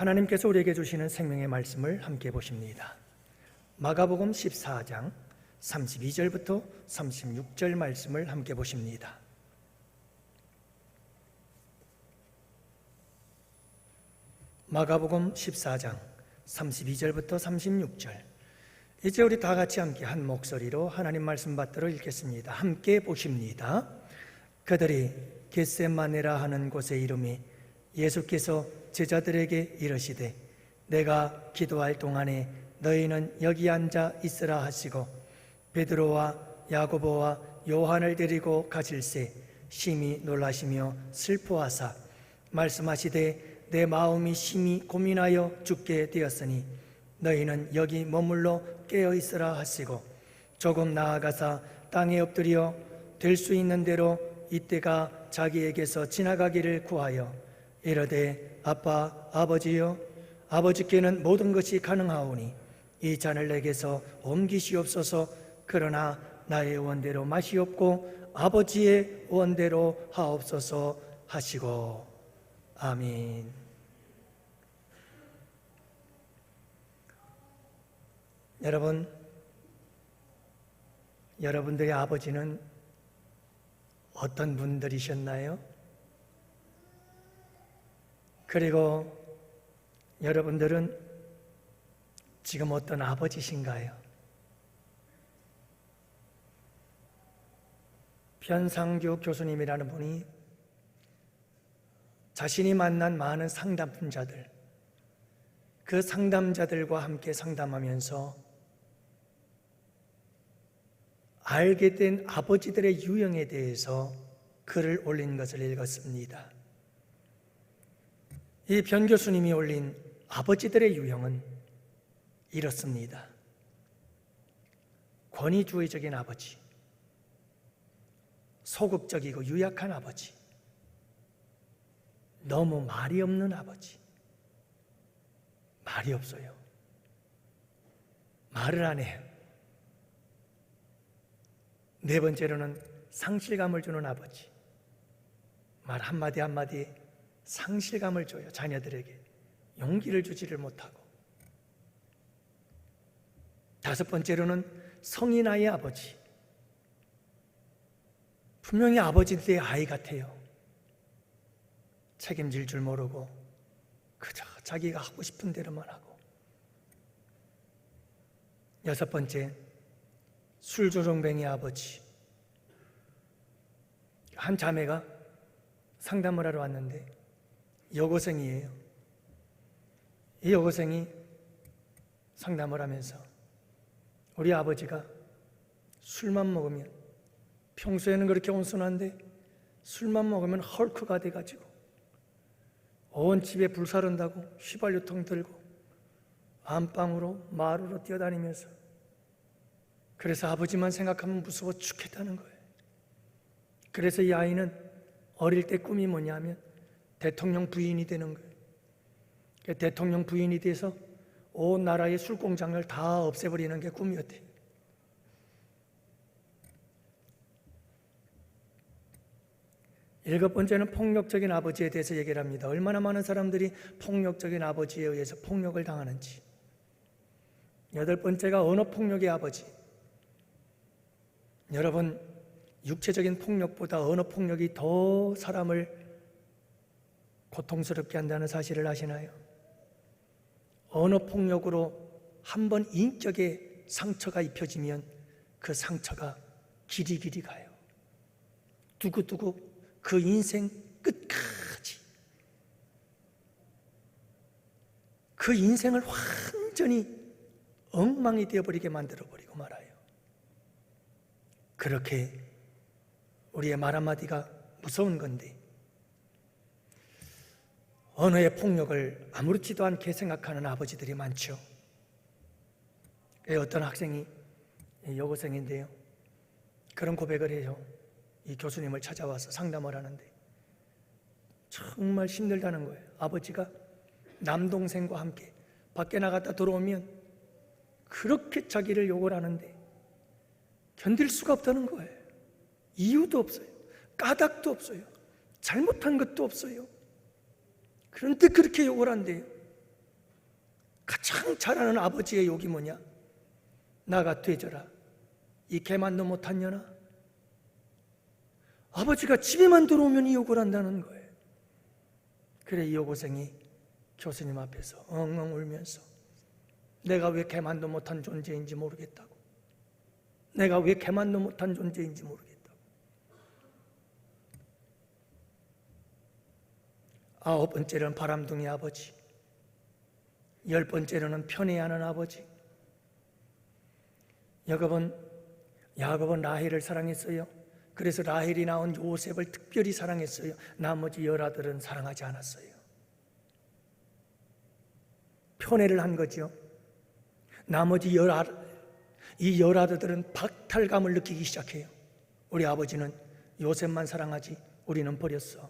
하나님께서 우리에게 주시는 생명의 말씀을 함께 보십니다. 마가복음 14장 32절부터 36절 말씀을 함께 보십니다. 마가복음 14장 32절부터 36절. 이제 우리 다 같이 함께 한 목소리로 하나님 말씀 받들어 읽겠습니다. 함께 보십니다. 그들이 겟세마네라 하는 곳에 이르매 예수께서 제자들에게 이르시되 내가 기도할 동안에 너희는 여기 앉아 있으라 하시고 베드로와 야고보와 요한을 데리고 가실새 심히 놀라시며 슬퍼하사 말씀하시되 내 마음이 심히 고민하여 죽게 되었으니 너희는 여기 머물러 깨어 있으라 하시고 조금 나아가사 땅에 엎드려 될 수 있는 대로 이때가 자기에게서 지나가기를 구하여 이르되 아빠 아버지여 아버지께는 모든 것이 가능하오니 이 잔을 내게서 옮기시옵소서. 그러나 나의 원대로 마시옵고 아버지의 원대로 하옵소서 하시고. 아멘. 여러분, 여러분들의 아버지는 어떤 분들이셨나요? 그리고 여러분들은 지금 어떤 아버지신가요? 변상규 교수님이라는 분이 자신이 만난 많은 상담자들, 그 상담자들과 함께 상담하면서 알게 된 아버지들의 유형에 대해서 글을 올린 것을 읽었습니다. 이 변 교수님이 올린 아버지들의 유형은 이렇습니다. 권위주의적인 아버지, 소극적이고 유약한 아버지, 너무 말이 없는 아버지. 말이 없어요. 말을 안 해요. 네 번째로는 상실감을 주는 아버지. 말 한마디 한마디에 상실감을 줘요. 자녀들에게 용기를 주지를 못하고. 다섯 번째로는 성인아이의 아버지. 분명히 아버지들의 아이 같아요. 책임질 줄 모르고 그저 자기가 하고 싶은 대로만 하고. 여섯 번째, 술조정뱅이 아버지. 한 자매가 상담을 하러 왔는데 여고생이에요. 이 여고생이 상담을 하면서 우리 아버지가 술만 먹으면, 평소에는 그렇게 온순한데 술만 먹으면 헐크가 돼가지고 온 집에 불사른다고 휘발유통 들고 안방으로 마루로 뛰어다니면서, 그래서 아버지만 생각하면 무서워 죽겠다는 거예요. 그래서 이 아이는 어릴 때 꿈이 뭐냐면 대통령 부인이 되는 거예요. 대통령 부인이 돼서 온 나라의 술공장을 다 없애버리는 게 꿈이었대요. 일곱 번째는 폭력적인 아버지에 대해서 얘기를 합니다. 얼마나 많은 사람들이 폭력적인 아버지에 의해서 폭력을 당하는지. 여덟 번째가 언어폭력의 아버지. 여러분, 육체적인 폭력보다 언어폭력이 더 사람을 고통스럽게 한다는 사실을 아시나요? 언어폭력으로 한번 인격에 상처가 입혀지면 그 상처가 길이 가요. 두고두고 그 인생 끝까지 그 인생을 완전히 엉망이 되어버리게 만들어버리고 말아요. 그렇게 우리의 말 한마디가 무서운 건데, 언어의 폭력을 아무렇지도 않게 생각하는 아버지들이 많죠. 어떤 학생이, 여고생인데요, 그런 고백을 해요. 이 교수님을 찾아와서 상담을 하는데 정말 힘들다는 거예요. 아버지가 남동생과 함께 밖에 나갔다 들어오면 그렇게 자기를 욕을 하는데 견딜 수가 없다는 거예요. 이유도 없어요. 까닭도 없어요. 잘못한 것도 없어요. 그런데 그렇게 욕을 한대요. 가장 잘하는 아버지의 욕이 뭐냐? 나가 되져라 이 개만도 못한 년아. 아버지가 집에만 들어오면 이 욕을 한다는 거예요. 그래 이 여고생이 교수님 앞에서 엉엉 울면서 내가 왜 개만도 못한 존재인지 모르겠다고, 내가 왜 개만도 못한 존재인지 모르겠다고. 9번째로는 바람둥이 아버지, 10번째로는 편애하는 아버지. 야곱은 라헬을 사랑했어요. 그래서 라헬이 낳은 요셉을 특별히 사랑했어요. 나머지 열아들은 사랑하지 않았어요. 편애를 한 거죠. 나머지 이 열아들은 박탈감을 느끼기 시작해요. 우리 아버지는 요셉만 사랑하지 우리는 버렸어.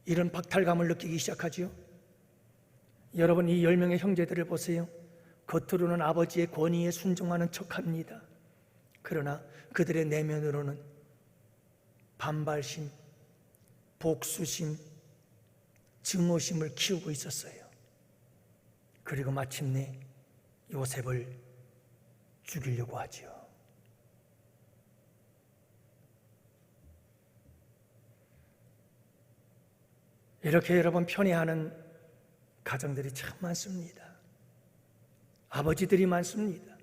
이런 박탈감을 느끼기 시작하지요. 여러분, 이 10명의 형제들을 보세요. 겉으로는 아버지의 권위에 순종하는 척합니다. 그러나 그들의 내면으로는 반발심, 복수심, 증오심을 키우고 있었어요. 그리고 마침내 요셉을 죽이려고 하지요. 이렇게 여러분 편애하는 가정들이 참 많습니다. 아버지들이 많습니다.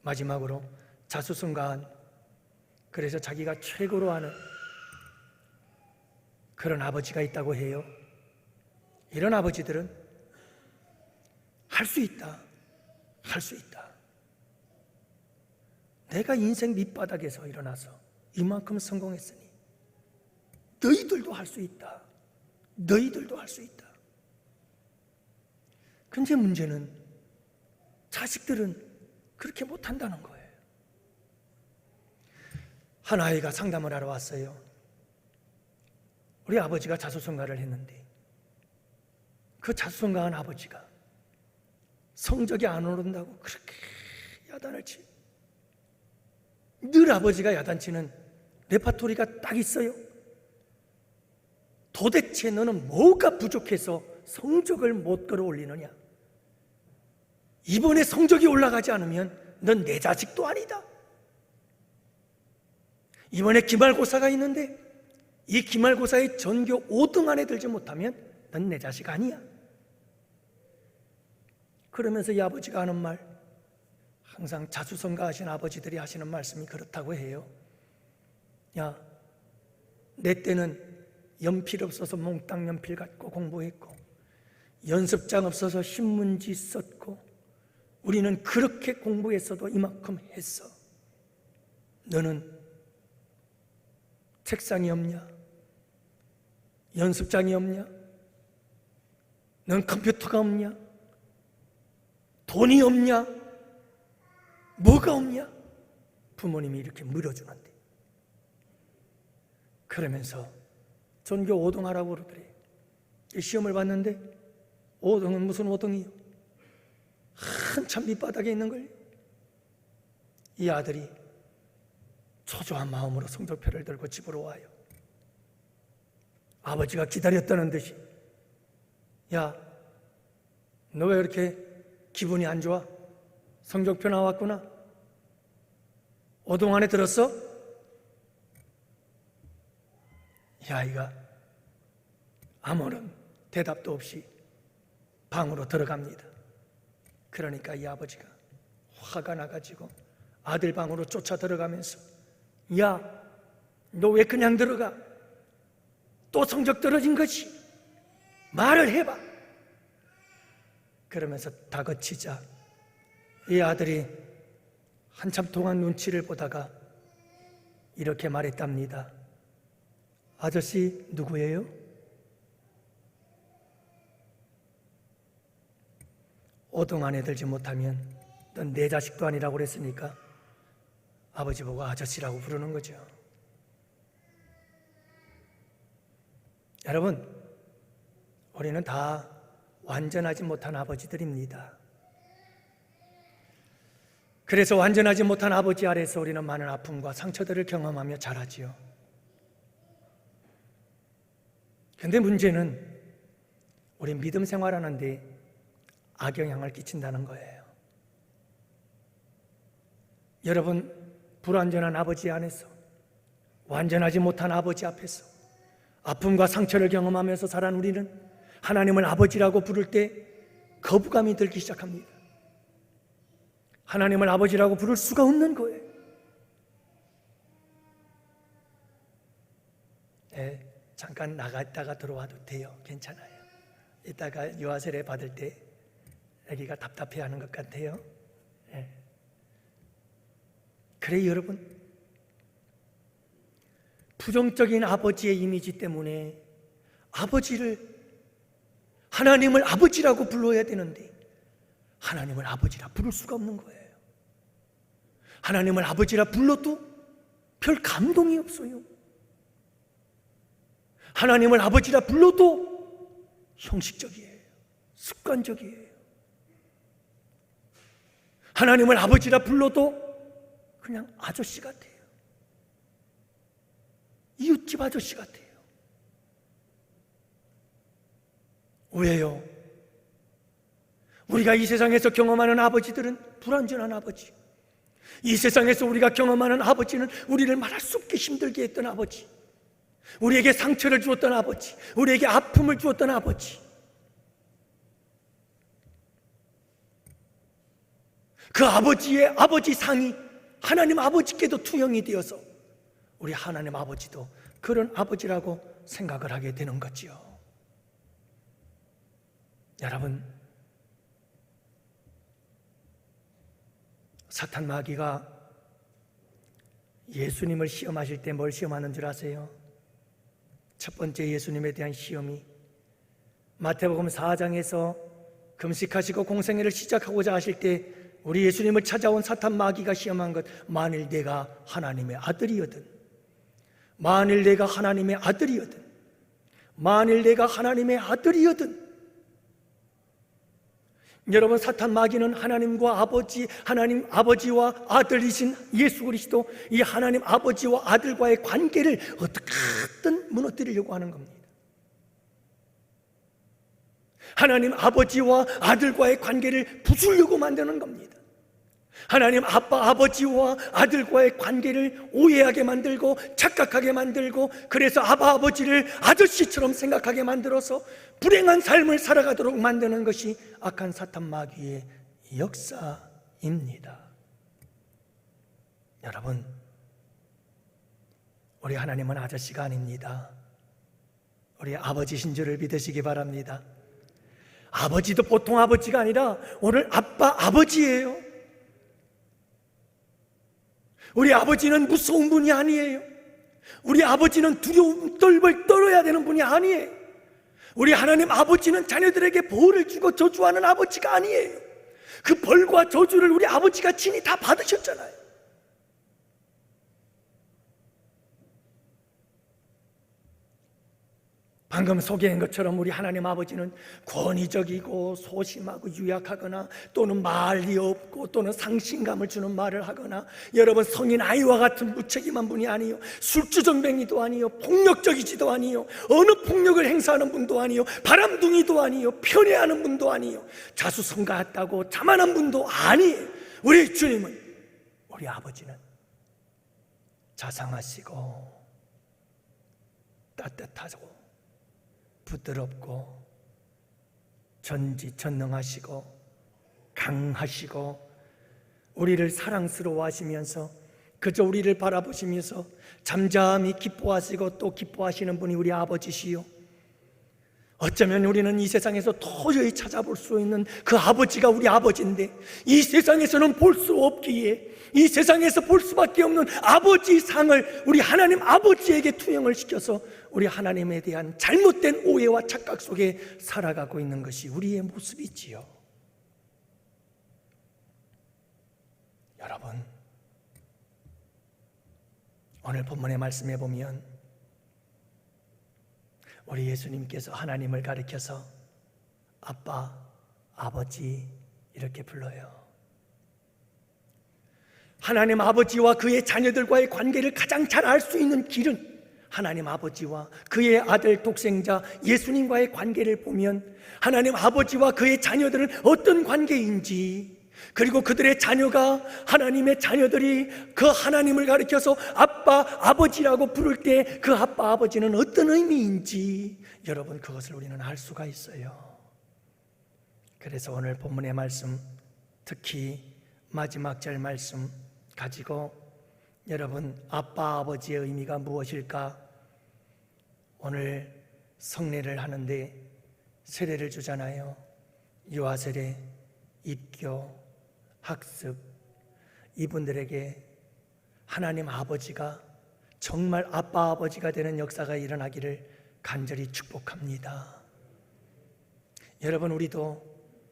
마지막으로 자수성가한, 그래서 자기가 최고로 하는 그런 아버지가 있다고 해요. 이런 아버지들은 할 수 있다, 할 수 있다. 내가 인생 밑바닥에서 일어나서 이만큼 성공했으니 너희들도 할 수 있다, 너희들도 할 수 있다. 근데 문제는 자식들은 그렇게 못한다는 거예요. 한 아이가 상담을 하러 왔어요. 우리 아버지가 자수성가를 했는데 그 자수성가한 아버지가 성적이 안 오른다고 그렇게 야단을 치. 늘 아버지가 야단치는 레파토리가 딱 있어요. 도대체 너는 뭐가 부족해서 성적을 못 끌어올리느냐? 이번에 성적이 올라가지 않으면 넌 내 자식도 아니다. 이번에 기말고사가 있는데 이 기말고사에 전교 5등 안에 들지 못하면 넌 내 자식 아니야. 그러면서 이 아버지가 하는 말, 항상 자수성가하신 아버지들이 하시는 말씀이 그렇다고 해요. 야, 내 때는 연필 없어서 몽땅 연필 갖고 공부했고 연습장 없어서 신문지 썼고 우리는 그렇게 공부했어도 이만큼 했어. 너는 책상이 없냐? 연습장이 없냐? 넌 컴퓨터가 없냐? 돈이 없냐? 뭐가 없냐? 부모님이 이렇게 물어주는데, 그러면서 전교 5등 하라고 그러더래. 시험을 봤는데 5등은 무슨 5등이요? 한참 밑바닥에 있는 거예요. 이 아들이 초조한 마음으로 성적표를 들고 집으로 와요. 아버지가 기다렸다는 듯이, 야, 너 왜 이렇게 기분이 안 좋아? 성적표 나왔구나. 5등 안에 들었어? 이 아이가 아무런 대답도 없이 방으로 들어갑니다. 그러니까 이 아버지가 화가 나가지고 아들 방으로 쫓아 들어가면서, 야, 너 왜 그냥 들어가? 또 성적 떨어진 거지? 말을 해봐. 그러면서 다그치자 이 아들이 한참 동안 눈치를 보다가 이렇게 말했답니다. 아저씨 누구예요? 오등 안에 들지 못하면 넌 내 자식도 아니라고 그랬으니까 아버지 보고 아저씨라고 부르는 거죠. 여러분, 우리는 다 완전하지 못한 아버지들입니다. 그래서 완전하지 못한 아버지 아래서 우리는 많은 아픔과 상처들을 경험하며 자라지요. 근데 문제는 우리 믿음 생활하는데 악영향을 끼친다는 거예요. 여러분, 불완전한 아버지 안에서, 완전하지 못한 아버지 앞에서 아픔과 상처를 경험하면서 자란 우리는 하나님을 아버지라고 부를 때 거부감이 들기 시작합니다. 하나님을 아버지라고 부를 수가 없는 거예요. 네, 잠깐 나갔다가 들어와도 돼요. 괜찮아요. 이따가 유아세례 받을 때 아기가 답답해하는 것 같아요. 네. 그래 여러분, 부정적인 아버지의 이미지 때문에 하나님을 아버지라고 불러야 되는데 하나님을 아버지라 부를 수가 없는 거예요. 하나님을 아버지라 불러도 별 감동이 없어요. 하나님을 아버지라 불러도 형식적이에요. 습관적이에요. 하나님을 아버지라 불러도 그냥 아저씨 같아요. 이웃집 아저씨 같아요. 왜요? 우리가 이 세상에서 경험하는 아버지들은 불완전한 아버지, 이 세상에서 우리가 경험하는 아버지는 우리를 말할 수 없게 힘들게 했던 아버지, 우리에게 상처를 주었던 아버지, 우리에게 아픔을 주었던 아버지, 그 아버지의 아버지 상이 하나님 아버지께도 투영이 되어서 우리 하나님 아버지도 그런 아버지라고 생각을 하게 되는 거지요. 여러분, 사탄 마귀가 예수님을 시험하실 때 뭘 시험하는 줄 아세요? 첫 번째 예수님에 대한 시험이 마태복음 4장에서 금식하시고 공생애를 시작하고자 하실 때 우리 예수님을 찾아온 사탄 마귀가 시험한 것, 만일 내가 하나님의 아들이거든, 만일 내가 하나님의 아들이거든, 만일 내가 하나님의 아들이거든. 여러분, 사탄 마귀는 하나님과 아버지, 하나님 아버지와 아들이신 예수 그리스도, 이 하나님 아버지와 아들과의 관계를 어떻게든 무너뜨리려고 하는 겁니다. 하나님 아버지와 아들과의 관계를 부수려고 만드는 겁니다. 하나님 아빠 아버지와 아들과의 관계를 오해하게 만들고 착각하게 만들고, 그래서 아빠 아버지를 아저씨처럼 생각하게 만들어서 불행한 삶을 살아가도록 만드는 것이 악한 사탄 마귀의 역사입니다. 여러분, 우리 하나님은 아저씨가 아닙니다. 우리 아버지신 줄을 믿으시기 바랍니다. 아버지도 보통 아버지가 아니라 오늘 아빠 아버지예요. 우리 아버지는 무서운 분이 아니에요. 우리 아버지는 두려움 떨벌 떨어야 되는 분이 아니에요. 우리 하나님 아버지는 자녀들에게 벌을 주고 저주하는 아버지가 아니에요. 그 벌과 저주를 우리 아버지가 친히 다 받으셨잖아요. 방금 소개한 것처럼 우리 하나님 아버지는 권위적이고 소심하고 유약하거나, 또는 말이 없고, 또는 상심감을 주는 말을 하거나, 여러분, 성인 아이와 같은 무책임한 분이 아니요, 술주정뱅이도 아니요, 폭력적이지도 아니요, 어느 폭력을 행사하는 분도 아니요, 바람둥이도 아니요, 편애하는 분도 아니요, 자수성가했다고 자만한 분도 아니에요. 우리 주님은, 우리 아버지는 자상하시고 따뜻하고 부드럽고 전지전능하시고 강하시고, 우리를 사랑스러워하시면서 그저 우리를 바라보시면서 잠잠히 기뻐하시고 또 기뻐하시는 분이 우리 아버지시요, 어쩌면 우리는 이 세상에서 도저히 찾아볼 수 있는 그 아버지가 우리 아버지인데, 이 세상에서는 볼 수 없기에, 이 세상에서 볼 수밖에 없는 아버지 상을 우리 하나님 아버지에게 투영을 시켜서 우리 하나님에 대한 잘못된 오해와 착각 속에 살아가고 있는 것이 우리의 모습이지요. 여러분, 오늘 본문의 말씀에 보면 우리 예수님께서 하나님을 가리켜서 아빠, 아버지 이렇게 불러요. 하나님 아버지와 그의 자녀들과의 관계를 가장 잘 알 수 있는 길은 하나님 아버지와 그의 아들 독생자 예수님과의 관계를 보면 하나님 아버지와 그의 자녀들은 어떤 관계인지, 그리고 그들의 자녀가 하나님의 자녀들이 그 하나님을 가리켜서 아빠, 아버지라고 부를 때 그 아빠, 아버지는 어떤 의미인지 여러분 그것을 우리는 알 수가 있어요. 그래서 오늘 본문의 말씀, 특히 마지막 절 말씀 가지고 여러분 아빠, 아버지의 의미가 무엇일까? 오늘 성례를 하는데 세례를 주잖아요. 유아세례, 입교, 학습, 이분들에게 하나님 아버지가 정말 아빠, 아버지가 되는 역사가 일어나기를 간절히 축복합니다. 여러분, 우리도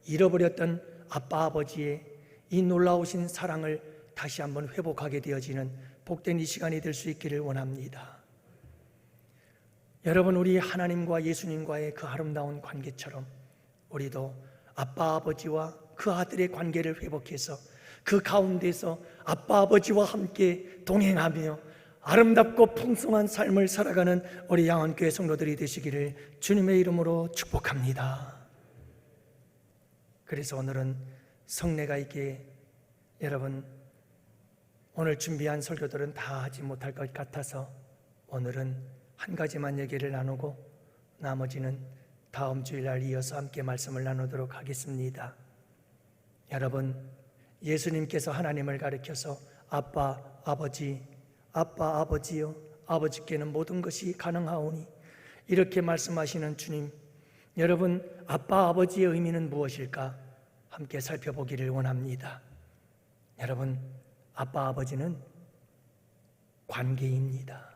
잃어버렸던 아빠, 아버지의 이 놀라우신 사랑을 다시 한번 회복하게 되어지는 복된 이 시간이 될 수 있기를 원합니다. 여러분, 우리 하나님과 예수님과의 그 아름다운 관계처럼 우리도 아빠, 아버지와 그 아들의 관계를 회복해서 그 가운데서 아빠, 아버지와 함께 동행하며 아름답고 풍성한 삶을 살아가는 우리 양원교회 성도들이 되시기를 주님의 이름으로 축복합니다. 그래서 오늘은 성례가 있기에 여러분 오늘 준비한 설교들은 다 하지 못할 것 같아서 오늘은 한 가지만 얘기를 나누고 나머지는 다음 주일날 이어서 함께 말씀을 나누도록 하겠습니다. 여러분, 예수님께서 하나님을 가리켜서 아빠, 아버지, 아빠, 아버지요, 아버지께는 모든 것이 가능하오니 이렇게 말씀하시는 주님, 여러분 아빠, 아버지의 의미는 무엇일까? 함께 살펴보기를 원합니다. 여러분, 아빠, 아버지는 관계입니다.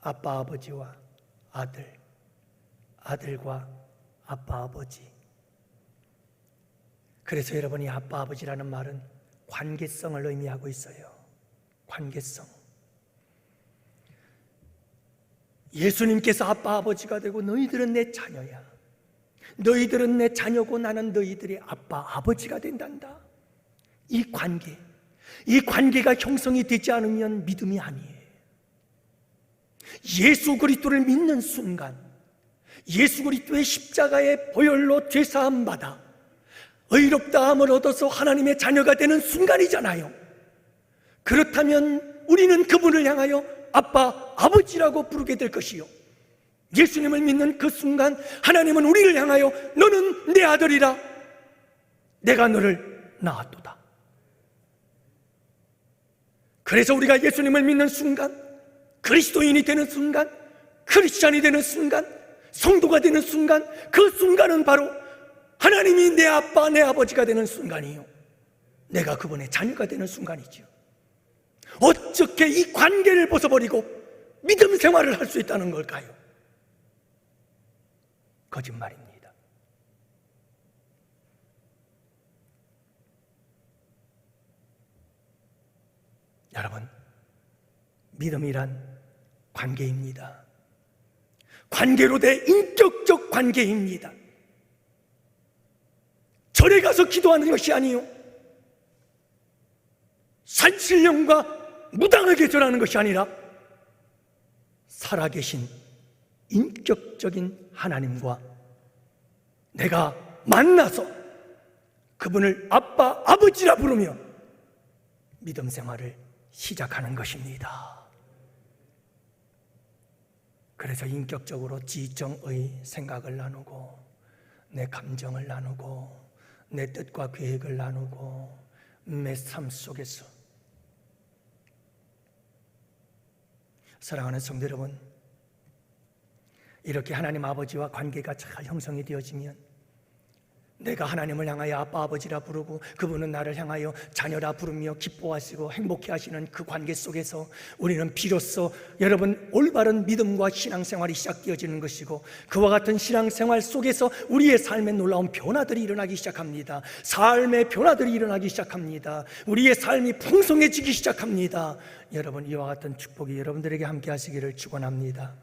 아빠, 아버지와 아들, 아들과 아빠, 아버지. 그래서 여러분이 아빠, 아버지라는 말은 관계성을 의미하고 있어요. 관계성. 예수님께서 아빠, 아버지가 되고 너희들은 내 자녀야. 너희들은 내 자녀고 나는 너희들의 아빠, 아버지가 된단다. 이 관계가 형성이 되지 않으면 믿음이 아니에요. 예수 그리스도를 믿는 순간, 예수 그리스도의 십자가의 보혈로 죄사함 받아 의롭다함을 얻어서 하나님의 자녀가 되는 순간이잖아요. 그렇다면 우리는 그분을 향하여 아빠, 아버지라고 부르게 될 것이요, 예수님을 믿는 그 순간 하나님은 우리를 향하여 너는 내 아들이라, 내가 너를 낳았도다. 그래서 우리가 예수님을 믿는 순간, 그리스도인이 되는 순간, 크리스찬이 되는 순간, 성도가 되는 순간, 그 순간은 바로 하나님이 내 아빠, 내 아버지가 되는 순간이요, 내가 그분의 자녀가 되는 순간이죠. 어떻게 이 관계를 벗어버리고 믿음 생활을 할 수 있다는 걸까요? 거짓말입니다. 여러분, 믿음이란 관계입니다. 관계로 돼 인격적 관계입니다. 절에 가서 기도하는 것이 아니요, 산신령과 무당에게 절하는 것이 아니라 살아계신 인격적인 하나님과 내가 만나서 그분을 아빠, 아버지라 부르며 믿음 생활을 시작하는 것입니다. 그래서 인격적으로 지정의 생각을 나누고 내 감정을 나누고 내 뜻과 계획을 나누고 내 삶 속에서, 사랑하는 성도 여러분, 이렇게 하나님 아버지와 관계가 잘 형성이 되어지면 내가 하나님을 향하여 아빠, 아버지라 부르고 그분은 나를 향하여 자녀라 부르며 기뻐하시고 행복해 하시는 그 관계 속에서 우리는 비로소 여러분 올바른 믿음과 신앙생활이 시작되어지는 것이고, 그와 같은 신앙생활 속에서 우리의 삶에 놀라운 변화들이 일어나기 시작합니다. 삶의 변화들이 일어나기 시작합니다. 우리의 삶이 풍성해지기 시작합니다. 여러분, 이와 같은 축복이 여러분들에게 함께 하시기를 축원합니다.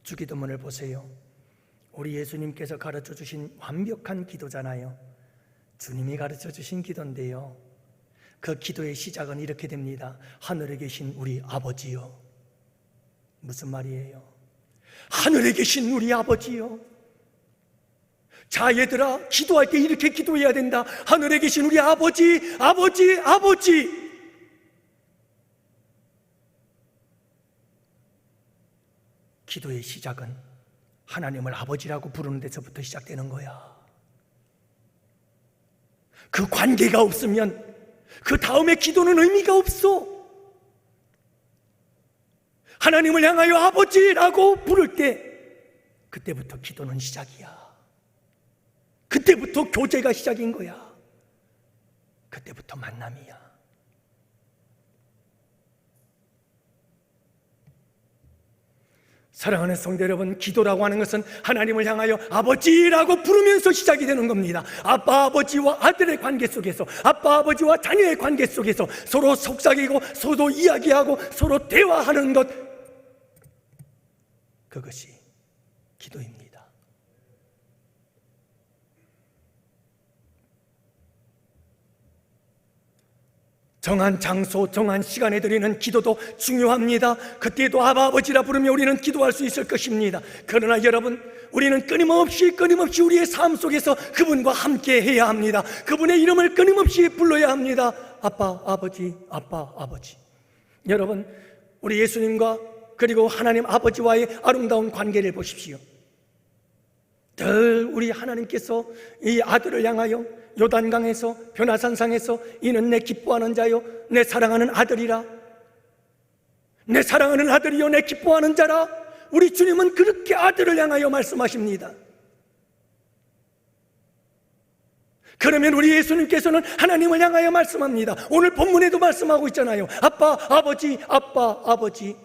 주기도문을 보세요. 우리 예수님께서 가르쳐 주신 완벽한 기도잖아요. 주님이 가르쳐 주신 기도인데요, 그 기도의 시작은 이렇게 됩니다. 하늘에 계신 우리 아버지요. 무슨 말이에요? 하늘에 계신 우리 아버지요. 자, 얘들아, 기도할 때 이렇게 기도해야 된다. 하늘에 계신 우리 아버지, 아버지, 아버지. 기도의 시작은 하나님을 아버지라고 부르는 데서부터 시작되는 거야. 그 관계가 없으면 그 다음에 기도는 의미가 없어. 하나님을 향하여 아버지라고 부를 때 그때부터 기도는 시작이야. 그때부터 교제가 시작인 거야. 그때부터 만남이야. 사랑하는 성도 여러분, 기도라고 하는 것은 하나님을 향하여 아버지라고 부르면서 시작이 되는 겁니다. 아빠 아버지와 아들의 관계 속에서, 아빠 아버지와 자녀의 관계 속에서 서로 속삭이고 서로 이야기하고 서로 대화하는 것, 그것이 기도입니다. 정한 장소, 정한 시간에 드리는 기도도 중요합니다. 그때도 아버지라 부르며 우리는 기도할 수 있을 것입니다. 그러나 여러분, 우리는 끊임없이 우리의 삶 속에서 그분과 함께 해야 합니다. 그분의 이름을 끊임없이 불러야 합니다. 아빠, 아버지, 아빠, 아버지. 여러분, 우리 예수님과 그리고 하나님 아버지와의 아름다운 관계를 보십시오. 늘 우리 하나님께서 이 아들을 향하여 요단강에서 변화산상에서 이는 내 기뻐하는 자요 내 사랑하는 아들이라, 내 사랑하는 아들이요 내 기뻐하는 자라, 우리 주님은 그렇게 아들을 향하여 말씀하십니다. 그러면 우리 예수님께서는 하나님을 향하여 말씀합니다. 오늘 본문에도 말씀하고 있잖아요. 아빠, 아버지, 아빠, 아버지.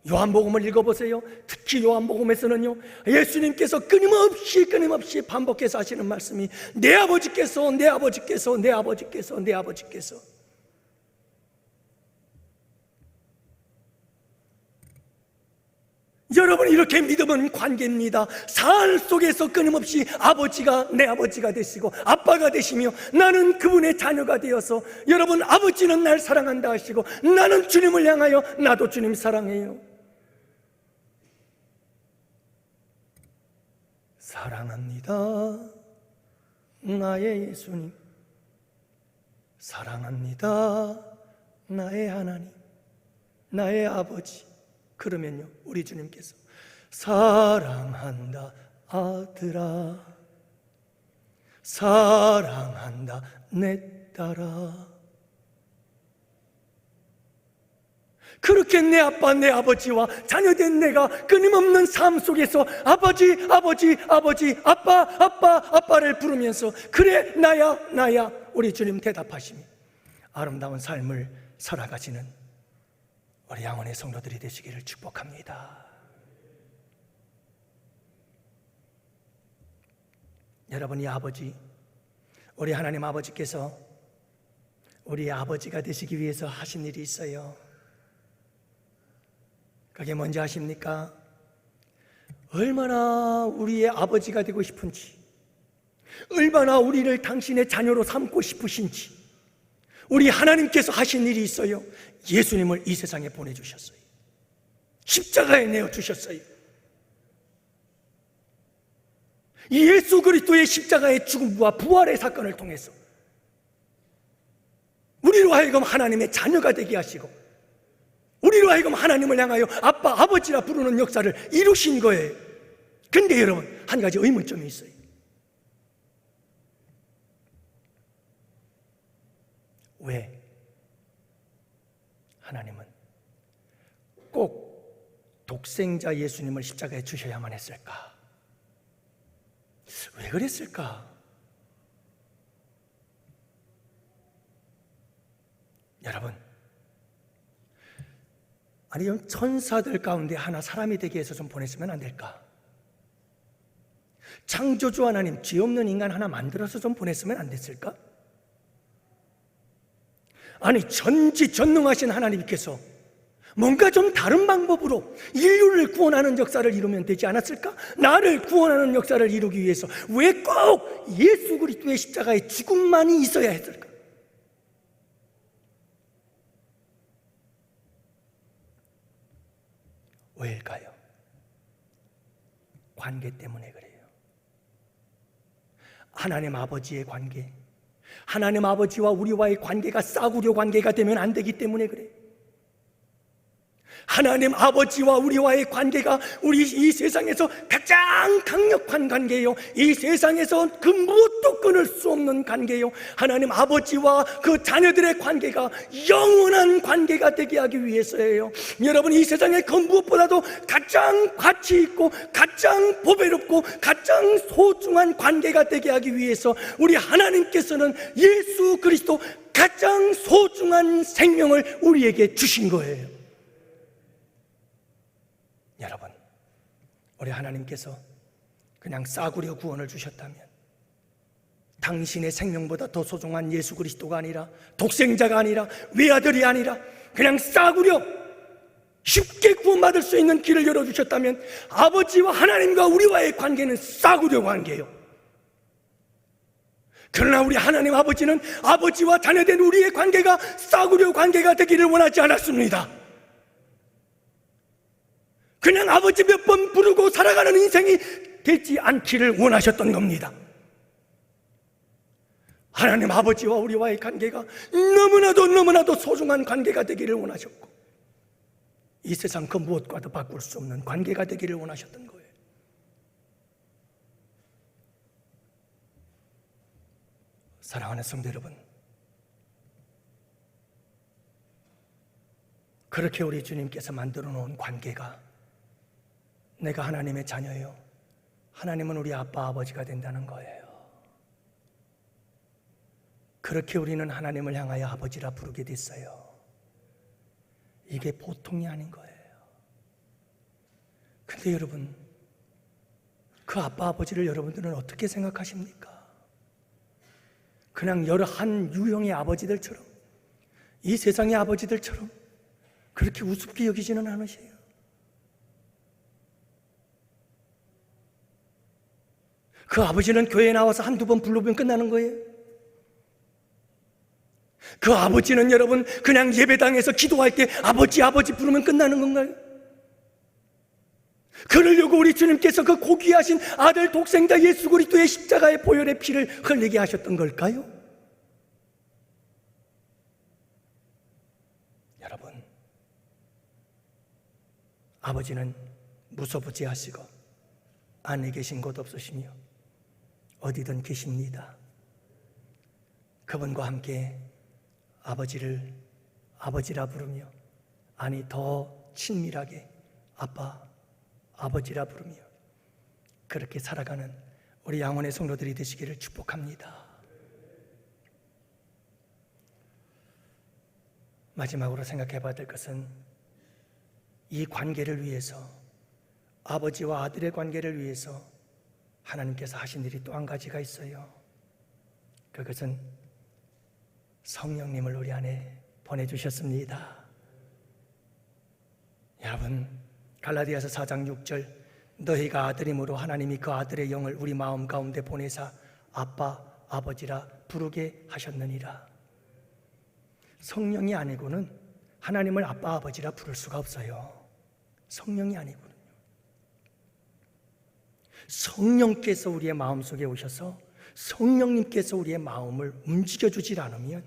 요한복음을 읽어보세요. 특히 요한복음에서는요, 예수님께서 끊임없이 반복해서 하시는 말씀이 내 아버지께서, 내 아버지께서, 내 아버지께서, 내 아버지께서. 여러분, 이렇게 믿음은 관계입니다. 삶 속에서 끊임없이 아버지가 내 아버지가 되시고 아빠가 되시며 나는 그분의 자녀가 되어서, 여러분, 아버지는 날 사랑한다 하시고 나는 주님을 향하여 나도 주님 사랑해요. 사랑합니다, 나의 예수님. 사랑합니다, 나의 하나님, 나의 아버지. 그러면요, 우리 주님께서 사랑한다 아들아, 사랑한다 내 딸아. 그렇게 내 아빠, 내 아버지와 자녀된 내가 끊임없는 삶 속에서 아버지, 아버지, 아버지, 아빠, 아빠, 아빠를 부르면서 그래, 나야, 나야, 우리 주님 대답하시며 아름다운 삶을 살아가시는 우리 양원의 성도들이 되시기를 축복합니다. 여러분이 아버지, 우리 하나님 아버지께서 우리 아버지가 되시기 위해서 하신 일이 있어요. 그게 뭔지 아십니까? 얼마나 우리의 아버지가 되고 싶은지, 얼마나 우리를 당신의 자녀로 삼고 싶으신지 우리 하나님께서 하신 일이 있어요. 예수님을 이 세상에 보내주셨어요. 십자가에 내어주셨어요. 예수 그리스도의 십자가의 죽음과 부활의 사건을 통해서 우리로 하여금 하나님의 자녀가 되게 하시고 우리로 하여금 하나님을 향하여 아빠, 아버지라 부르는 역사를 이루신 거예요. 근데 여러분, 한 가지 의문점이 있어요. 왜 하나님은 꼭 독생자 예수님을 십자가에 주셔야만 했을까? 왜 그랬을까? 여러분, 아니, 천사들 가운데 하나 사람이 되게 해서 좀 보냈으면 안 될까? 창조주 하나님, 죄 없는 인간 하나 만들어서 좀 보냈으면 안 됐을까? 아니, 전지전능하신 하나님께서 뭔가 좀 다른 방법으로 인류를 구원하는 역사를 이루면 되지 않았을까? 나를 구원하는 역사를 이루기 위해서 왜 꼭 예수 그리스도의 십자가의 죽음만이 있어야 했을까? 왜일까요? 관계 때문에 그래요. 하나님 아버지의 관계, 하나님 아버지와 우리와의 관계가 싸구려 관계가 되면 안 되기 때문에 그래요. 하나님 아버지와 우리와의 관계가 우리 이 세상에서 가장 강력한 관계예요. 이 세상에서 그 무엇도 끊을 수 없는 관계예요. 하나님 아버지와 그 자녀들의 관계가 영원한 관계가 되게 하기 위해서예요. 여러분, 이 세상에 그 무엇보다도 가장 가치 있고 가장 보배롭고 가장 소중한 관계가 되게 하기 위해서 우리 하나님께서는 예수 그리스도 가장 소중한 생명을 우리에게 주신 거예요. 여러분, 우리 하나님께서 그냥 싸구려 구원을 주셨다면, 당신의 생명보다 더 소중한 예수 그리스도가 아니라, 독생자가 아니라, 외아들이 아니라 그냥 싸구려 쉽게 구원받을 수 있는 길을 열어주셨다면, 아버지와 하나님과 우리와의 관계는 싸구려 관계예요. 그러나 우리 하나님 아버지는 아버지와 자녀된 우리의 관계가 싸구려 관계가 되기를 원하지 않았습니다. 그냥 아버지 몇 번 부르고 살아가는 인생이 되지 않기를 원하셨던 겁니다. 하나님 아버지와 우리와의 관계가 너무나도 소중한 관계가 되기를 원하셨고, 이 세상 그 무엇과도 바꿀 수 없는 관계가 되기를 원하셨던 거예요. 사랑하는 성도 여러분, 그렇게 우리 주님께서 만들어 놓은 관계가, 내가 하나님의 자녀예요, 하나님은 우리 아빠 아버지가 된다는 거예요. 그렇게 우리는 하나님을 향하여 아버지라 부르게 됐어요. 이게 보통이 아닌 거예요. 근데 여러분, 그 아빠 아버지를 여러분들은 어떻게 생각하십니까? 그냥 여러 한 유형의 아버지들처럼, 이 세상의 아버지들처럼 그렇게 우습게 여기지는 않으세요. 그 아버지는 교회에 나와서 한두 번 불러보면 끝나는 거예요. 그 아버지는 여러분 그냥 예배당에서 기도할 때 아버지 아버지 부르면 끝나는 건가요? 그러려고 우리 주님께서 그 고귀하신 아들 독생자 예수 그리스도의 십자가의 보혈의 피를 흘리게 하셨던 걸까요? 여러분, 아버지는 무소부지하시고 안에 계신 곳 없으시며 어디든 계십니다. 그분과 함께 아버지를 아버지라 부르며, 아니 더 친밀하게 아빠, 아버지라 부르며 그렇게 살아가는 우리 양원의 성도들이 되시기를 축복합니다. 마지막으로 생각해 봐야 될 것은, 이 관계를 위해서, 아버지와 아들의 관계를 위해서 하나님께서 하신 일이 또 한 가지가 있어요. 그것은 성령님을 우리 안에 보내주셨습니다. 여러분, 갈라디아서 4장 6절, 너희가 아들임으로 하나님이 그 아들의 영을 우리 마음 가운데 보내사 아빠, 아버지라 부르게 하셨느니라. 성령이 아니고는 하나님을 아빠, 아버지라 부를 수가 없어요. 성령이 아니고는요. 성령께서 우리의 마음속에 오셔서 성령님께서 우리의 마음을 움직여주질 않으면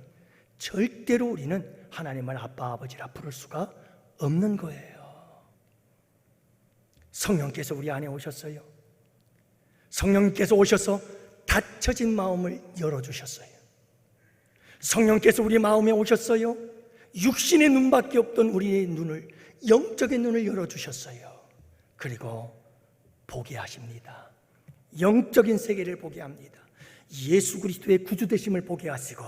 절대로 우리는 하나님을 아빠, 아버지라 부를 수가 없는 거예요. 성령께서 우리 안에 오셨어요. 성령께서 오셔서 닫혀진 마음을 열어주셨어요. 성령께서 우리 마음에 오셨어요. 육신의 눈밖에 없던 우리의 눈을, 영적인 눈을 열어주셨어요. 그리고 보게 하십니다. 영적인 세계를 보게 합니다. 예수 그리스도의 구주되심을 보게 하시고,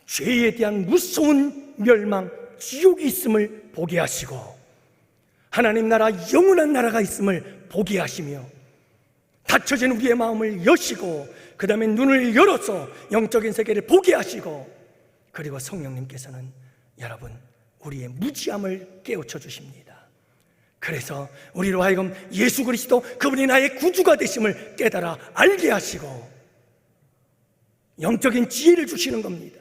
죄에 대한 무서운 멸망, 지옥이 있음을 보게 하시고, 하나님 나라, 영원한 나라가 있음을 보게 하시며, 닫혀진 우리의 마음을 여시고, 그 다음에 눈을 열어서 영적인 세계를 보게 하시고, 그리고 성령님께서는 여러분 우리의 무지함을 깨우쳐 주십니다. 그래서 우리로 하여금 예수 그리스도, 그분이 나의 구주가 되심을 깨달아 알게 하시고 영적인 지혜를 주시는 겁니다.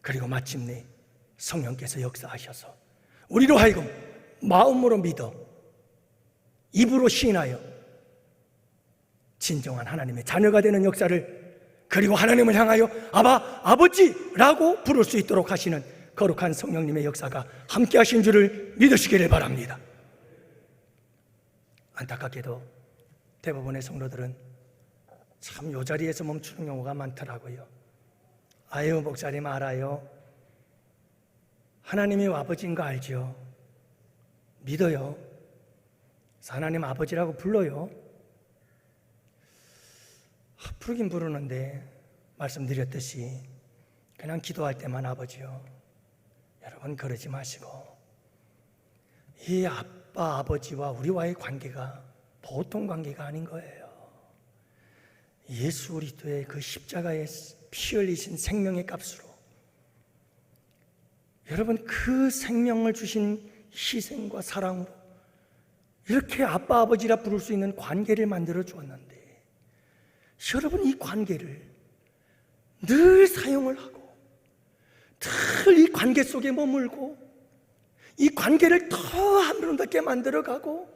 그리고 마침내 성령께서 역사하셔서 우리로 하여금 마음으로 믿어 입으로 시인하여 진정한 하나님의 자녀가 되는 역사를, 그리고 하나님을 향하여 아바, 아버지라고 부를 수 있도록 하시는 거룩한 성령님의 역사가 함께 하신 줄을 믿으시기를 바랍니다. 안타깝게도 대부분의 성도들은 참 요 자리에서 멈추는 경우가 많더라고요. 아유, 목사님 알아요. 하나님이 아버지인 거 알죠? 믿어요. 하나님 아버지라고 불러요. 부르긴 부르는데 말씀드렸듯이 그냥 기도할 때만 아버지요. 여러분 그러지 마시고, 이 아빠 아버지와 우리와의 관계가 보통 관계가 아닌 거예요. 예수 그리스도의 그 십자가에 피 흘리신 생명의 값으로 여러분 그 생명을 주신 희생과 사랑으로 이렇게 아빠 아버지라 부를 수 있는 관계를 만들어 주었는데, 여러분 이 관계를 늘 사용을 하고 늘 이 관계 속에 머물고 이 관계를 더 아름답게 만들어가고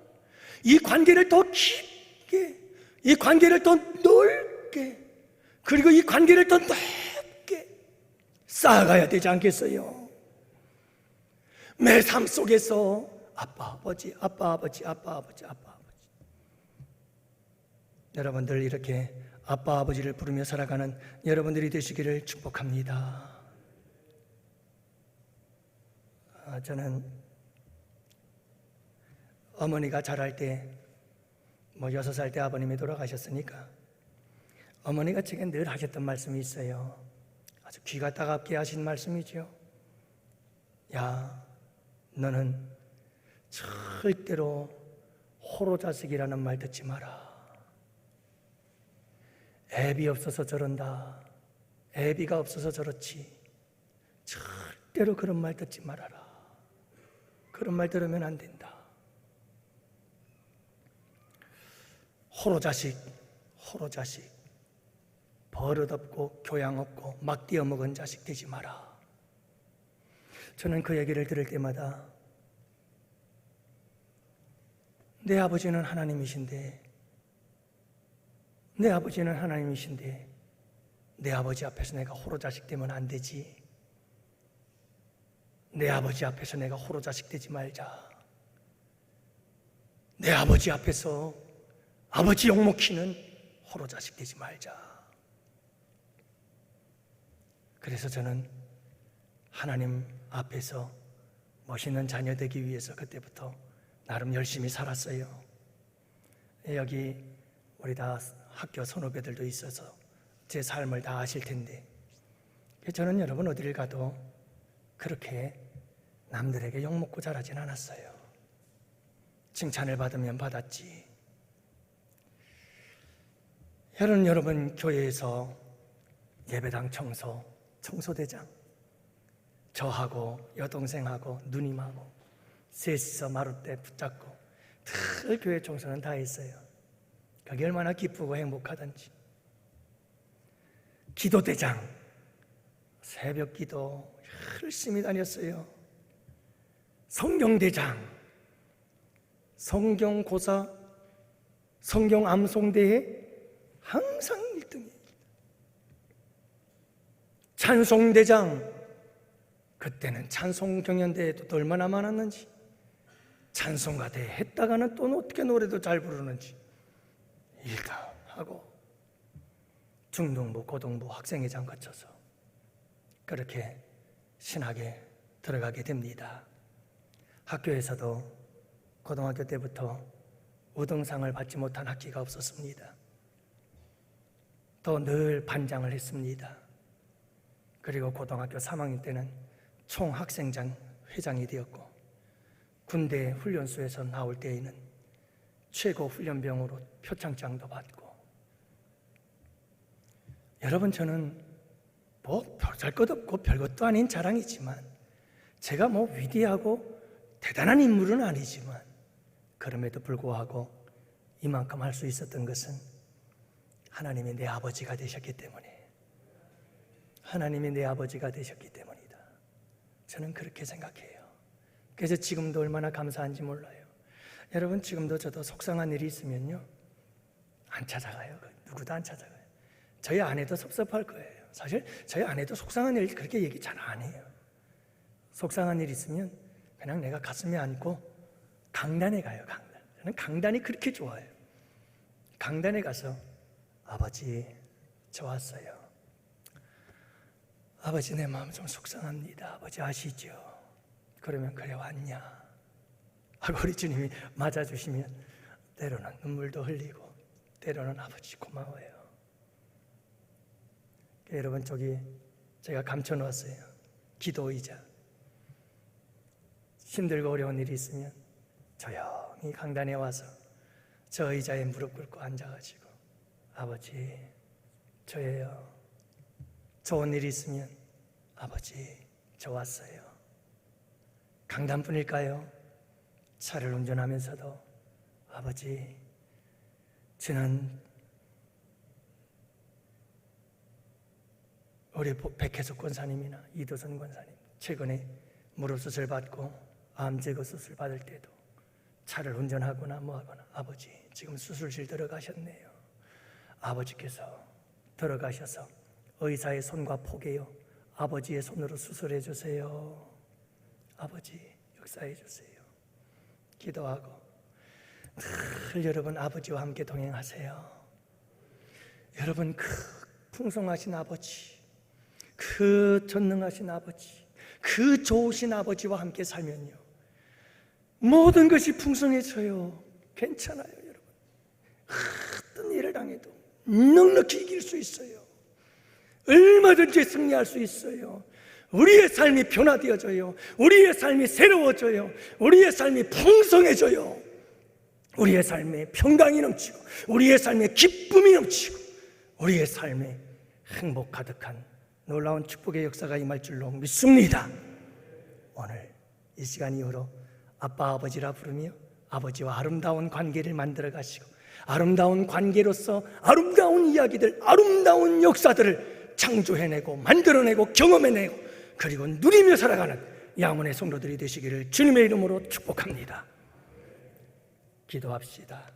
이 관계를 더 깊게, 이 관계를 더 넓게, 그리고 이 관계를 더 넓게 쌓아가야 되지 않겠어요? 매 삶 속에서 아빠 아버지, 아빠 아버지, 아빠 아버지, 아빠 아버지. 여러분들 이렇게 아빠 아버지를 부르며 살아가는 여러분들이 되시기를 축복합니다. 저는 어머니가 자랄 때 6살 때 아버님이 돌아가셨으니까 어머니가 제게 늘 하셨던 말씀이 있어요. 아주 귀가 따갑게 하신 말씀이죠. 야, 너는 절대로 호로자식이라는 말 듣지 마라. 애비 없어서 저런다, 애비가 없어서 저렇지, 절대로 그런 말 듣지 말아라. 그런 말 들으면 안 된다. 호로자식, 호로자식, 버릇없고 교양 없고 막 띄어먹은 자식 되지 마라. 저는 그 얘기를 들을 때마다 내 아버지는 하나님이신데, 내 아버지는 하나님이신데 내 아버지 앞에서 내가 호로자식 되면 안 되지. 내 아버지 앞에서 내가 호로자식 되지 말자. 내 아버지 앞에서 아버지 욕먹히는 호로자식 되지 말자. 그래서 저는 하나님 앞에서 멋있는 자녀 되기 위해서 그때부터 나름 열심히 살았어요. 여기 우리 다 학교 선후배들도 있어서 제 삶을 다 아실 텐데, 저는 여러분 어디를 가도 그렇게 남들에게 욕먹고 자라진 않았어요. 칭찬을 받으면 받았지. 여러분 교회에서 예배당 청소대장, 저하고 여동생하고 누님하고 셋이서 마룻대 붙잡고 늘 교회 청소는 다 했어요. 그게 얼마나 기쁘고 행복하던지. 기도대장, 새벽 기도 열심히 다녔어요. 성경대장, 성경고사, 성경 암송대회 항상 1등이에요. 찬송대장, 그때는 찬송 경연대회도 또 얼마나 많았는지, 찬송가 대회 했다가는 또 어떻게 노래도 잘 부르는지 일도 하고, 중등부, 고등부 학생회장 거쳐서 그렇게 신학에 들어가게 됩니다. 학교에서도 고등학교 때부터 우등상을 받지 못한 학기가 없었습니다. 또 늘 반장을 했습니다. 그리고 고등학교 3학년 때는 총학생장 회장이 되었고, 군대 훈련소에서 나올 때에는 최고 훈련병으로 표창장도 받고. 여러분, 저는 별것 없고 별것도 아닌 자랑이지만, 제가 위대하고 대단한 인물은 아니지만, 그럼에도 불구하고 이만큼 할 수 있었던 것은 하나님이 내 아버지가 되셨기 때문에, 하나님이 내 아버지가 되셨기 때문이다. 저는 그렇게 생각해요. 그래서 지금도 얼마나 감사한지 몰라요. 여러분, 지금도 저도 속상한 일이 있으면요, 안 찾아가요. 누구도 안 찾아가요. 저희 아내도 섭섭할 거예요. 사실 저희 아내도 속상한 일 그렇게 얘기 잘 안 해요. 속상한 일 있으면 그냥 내가 가슴에 안고 강단에 가요. 강단. 저는 강단이 그렇게 좋아요. 강단에 가서 아버지, 저 왔어요. 아버지, 내 마음 좀 속상합니다. 아버지 아시죠? 그러면 그래 왔냐 하고 우리 주님이 맞아주시면 때로는 눈물도 흘리고 때로는 아버지 고마워요. 여러분, 저기 제가 감춰놓았어요. 기도 의자. 힘들고 어려운 일이 있으면 조용히 강단에 와서 저 의자에 무릎 꿇고 앉아가지고 아버지, 저예요. 좋은 일이 있으면 아버지, 저 왔어요. 강단뿐일까요? 차를 운전하면서도 아버지, 저는 우리 백혜숙 권사님이나 이도선 권사님 최근에 무릎 수술 받고 암 제거 수술 받을 때도 차를 운전하거나 뭐하거나 아버지, 지금 수술실 들어가셨네요. 아버지께서 들어가셔서 의사의 손과 포개요 아버지의 손으로 수술해 주세요. 아버지, 역사해 주세요. 기도하고 늘 여러분 아버지와 함께 동행하세요. 여러분, 그 풍성하신 아버지, 그 전능하신 아버지, 그 좋으신 아버지와 함께 살면요, 모든 것이 풍성해져요. 괜찮아요. 여러분, 어떤 일을 당해도 넉넉히 이길 수 있어요. 얼마든지 승리할 수 있어요. 우리의 삶이 변화되어져요. 우리의 삶이 새로워져요. 우리의 삶이 풍성해져요. 우리의 삶에 평강이 넘치고 우리의 삶에 기쁨이 넘치고 우리의 삶에 행복 가득한 놀라운 축복의 역사가 임할 줄로 믿습니다. 오늘 이 시간 이후로 아빠, 아버지라 부르며 아버지와 아름다운 관계를 만들어 가시고 아름다운 관계로서 아름다운 이야기들, 아름다운 역사들을 창조해내고 만들어내고 경험해내고 그리고 누리며 살아가는 양원의 성도들이 되시기를 주님의 이름으로 축복합니다. 기도합시다.